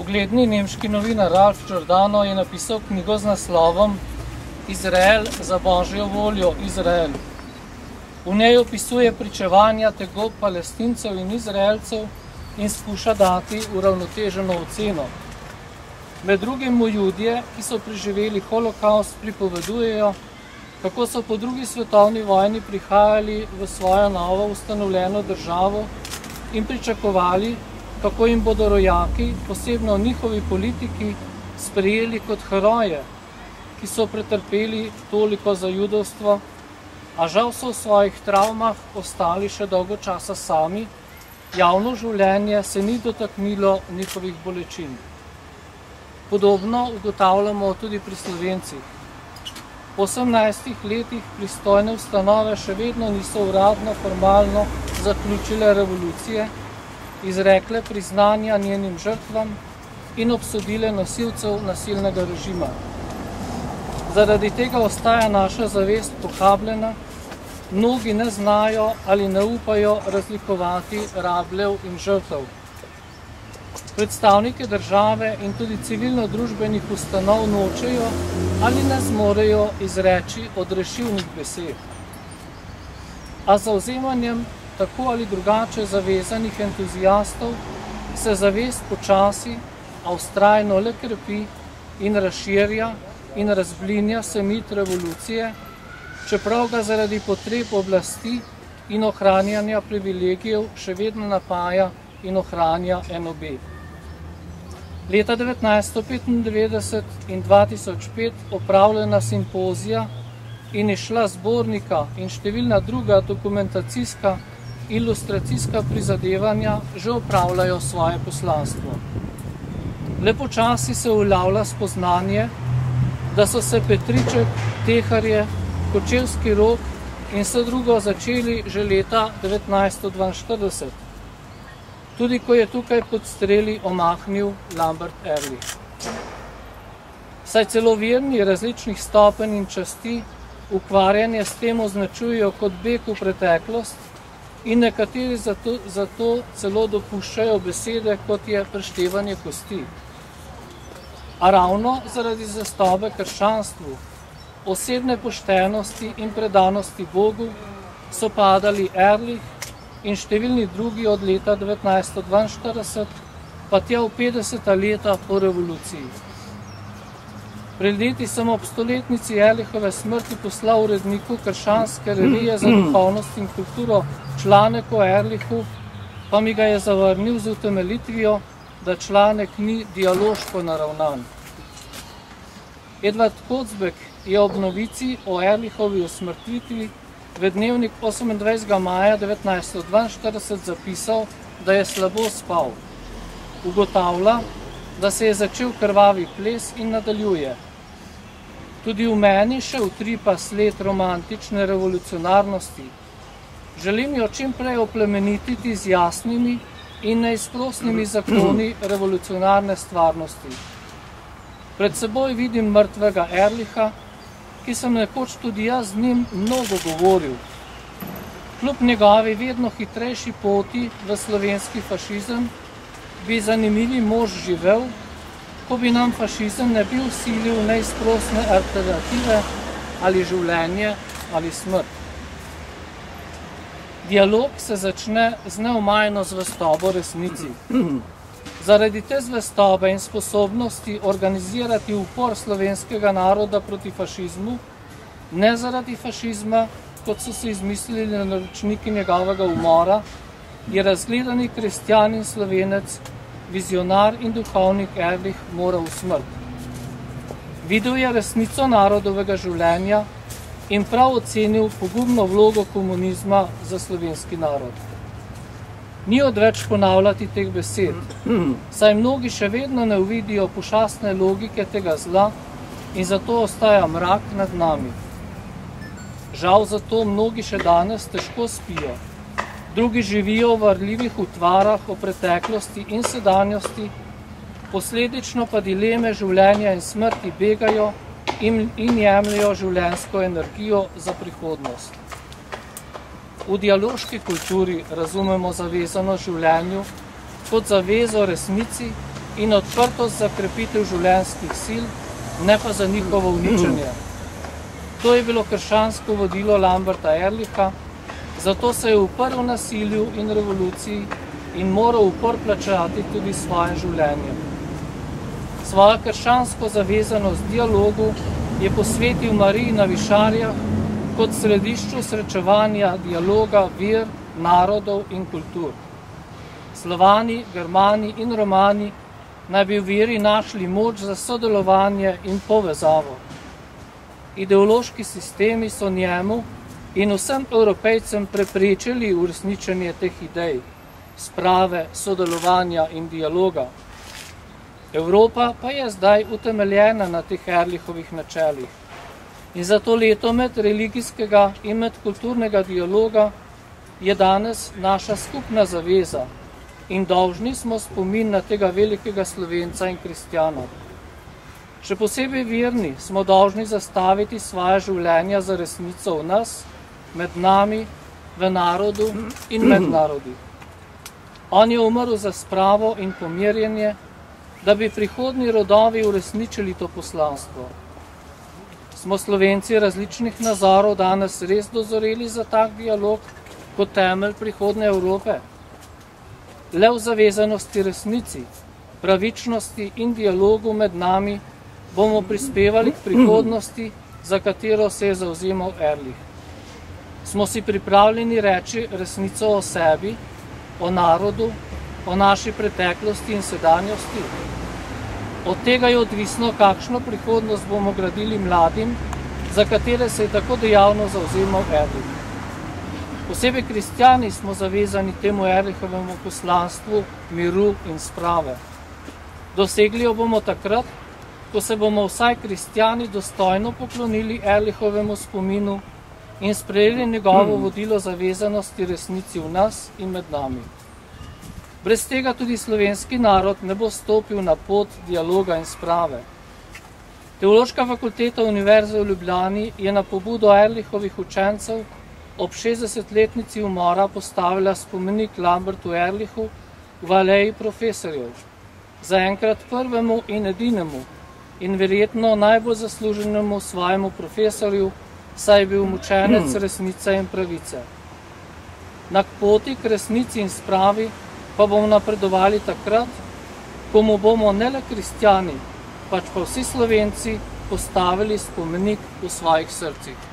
Ugledni nemški novinar Ralph Giordano je napisal knjigo z naslovom Izrael za Božjo voljo Izrael. V njej opisuje pričevanja tegob Palestincev in Izraelcev in skuša dati uravnoteženo oceno. Med drugim mu Judje, ki so preživeli holokaust, pripovedujejo, kako so po drugi svetovni vojni prihajali v svojo novo ustanovljeno državo in pričakovali, kako jim bodo rojaki, posebno njihovi politiki, sprejeli kot heroje, ki so pretrpeli toliko za judovstvo, a žal so v svojih travmah ostali še dolgo časa sami, javno življenje se ni dotaknilo njihovih bolečin. Podobno ugotavljamo tudi pri Slovencih. Po 18 letih pristojne ustanove še vedno niso uradno, formalno zaključile revolucije, izrekle priznanja njenim žrtvam in obsodile nosilcev nasilnega režima. Zaradi tega ostaja naša zavest pohabljena, mnogi ne znajo ali ne upajo razlikovati rabljev in žrtev. Predstavniki države in tudi civilno-družbenih ustanov nočejo ali ne zmorejo izreči odrešilnih besed. A z zavzemanjem tako ali drugače zavezanih entuzijastov se zavest počasi, a vztrajno le krepi in razširja in razblinja semit revolucije, čeprav ga zaradi potreb oblasti in ohranjanja privilegijev še vedno napaja in ohranja NOB. Leta 1995 in 2005 opravljena simpozija in izšla zbornika in številna druga dokumentacijska, ilustracijska prizadevanja že opravljajo svoje poslanstvo. Le počasi se uveljavlja spoznanje, da so se Petriček, Teharje, Kočevski Rog in vse drugo začeli že leta 1942, tudi ko je tukaj pod streli omahnil Lambert Ehrlich. Saj celo verni različnih stopenj in časti ukvarjanje s tem označujejo kot beg v preteklost in nekateri zato celo dopuščajo besede, kot je preštevanje kosti. A ravno zaradi zvestobe krščanstvu, osebne poštenosti in predanosti Bogu so padali Ehrlich in številni drugi od leta 1942, pa tja v 50. leta po revoluciji. Pred leti sem ob stoletnici Ehrlichove smrti poslal uredniku krščanske revije za duhovnost in kulturo članek o Ehrlichu, pa mi ga je zavrnil z utemeljitvijo, da članek ni dialoško naravnan. Edvard Kocbek je ob novici o Ehrlichovi usmrtitvi v dnevnik 28. maja 1942 zapisal, da je slabo spal. Ugotavlja, da se je začel krvavi ples in nadaljuje. Tudi v meni še utripa sled romantične revolucionarnosti. Želim jo čim prej oplemenititi z jasnimi in neizprosnimi zakoni revolucionarne stvarnosti. Pred seboj vidim mrtvega Ehrlicha, ki sem nekoč tudi jaz z njim mnogo govoril. Kljub njegovi vedno hitrejši poti v slovenski fašizem, bi zanimivi mož živel, ko bi nam fašizem ne bi vsilil neizprosne alternative ali življenje ali smrt. Dialog se začne z neomajno zvestobo resnici. Zaradi te zvestobe in sposobnosti organizirati upor slovenskega naroda proti fašizmu, ne zaradi fašizma, kot so se izmislili naročniki njegovega umora, je razgledani kristjan in slovenec, vizionar in duhovnik Ehrlich moral v smrt. Videl je resnico narodovega življenja in prav ocenil pogubno vlogo komunizma za slovenski narod. Ni odveč ponavljati teh besed, saj mnogi še vedno ne uvidijo pošastne logike tega zla in zato ostaja mrak nad nami. Žal zato mnogi še danes težko spijo. Drugi živijo v varljivih utvarah o preteklosti in sedanjosti, posledično pa dileme življenja in smrti begajo in jemljajo življenjsko energijo za prihodnost. V dialoški kulturi razumemo zavezano življenju kot zavezo resnici in odprtost za krepitev življenjskih sil, ne pa za njihovo uničenje. To je bilo krščansko vodilo Lamberta Ehrlicha, zato se je uprl nasilju in revoluciji in moral upor plačati tudi svoje življenje. Svojo krščansko zavezanost dialogu je posvetil Mariji na Višarjah kot središču srečevanja dialoga ver, narodov in kultur. Slovani, Germani in Romani naj bi v veri našli moč za sodelovanje in povezavo. Ideološki sistemi so njemu in vsem Evropejcem preprečili uresničenje teh idej, sprave, sodelovanja in dialoga. Evropa pa je zdaj utemeljena na teh Ehrlichovih načelih. In zato leto medreligijskega in medkulturnega dialoga je danes naša skupna zaveza in dolžni smo spomin na tega velikega Slovenca in kristjana. Še posebej verni smo dolžni zastaviti svoje življenja za resnico v nas, med nami, v narodu in med narodi. On je umrl za spravo in pomirjenje, da bi prihodnji rodovi uresničili to poslanstvo. Smo Slovenci različnih nazorov danes res dozoreli za tak dialog kot temelj prihodne Evrope? Le v zavezanosti resnici, pravičnosti in dialogu med nami bomo prispevali k prihodnosti, za katero se je zavzemal Ehrlich. Smo si pripravljeni reči resnico o sebi, o narodu, o naši preteklosti in sedanjosti? Od tega je odvisno, kakšno prihodnost bomo gradili mladim, za katere se je tako dejavno zavzemal Ehrlich. Posebej kristjani smo zavezani temu Ehrlichovemu poslanstvu miru in sprave. Dosegli jo bomo takrat, ko se bomo vsaj kristjani dostojno poklonili Ehrlichovemu spominu in sprejeli njegovo vodilo zavezanosti resnici v nas in med nami. Brez tega tudi slovenski narod ne bo stopil na pot dialoga in sprave. Teološka fakulteta Univerze v Ljubljani je na pobudo Ehrlichovih učencev ob 60-letnici umora postavila spomenik Lambertu Ehrlichu v aleji profesorjev, zaenkrat prvemu in edinemu in verjetno najbolj zasluženemu svojemu profesorju, saj je bil mučenec resnice in pravice. Na poti k resnici in spravi pa bomo napredovali takrat, ko mu bomo ne le kristjani, pač pa vsi Slovenci postavili spomenik v svojih srcih.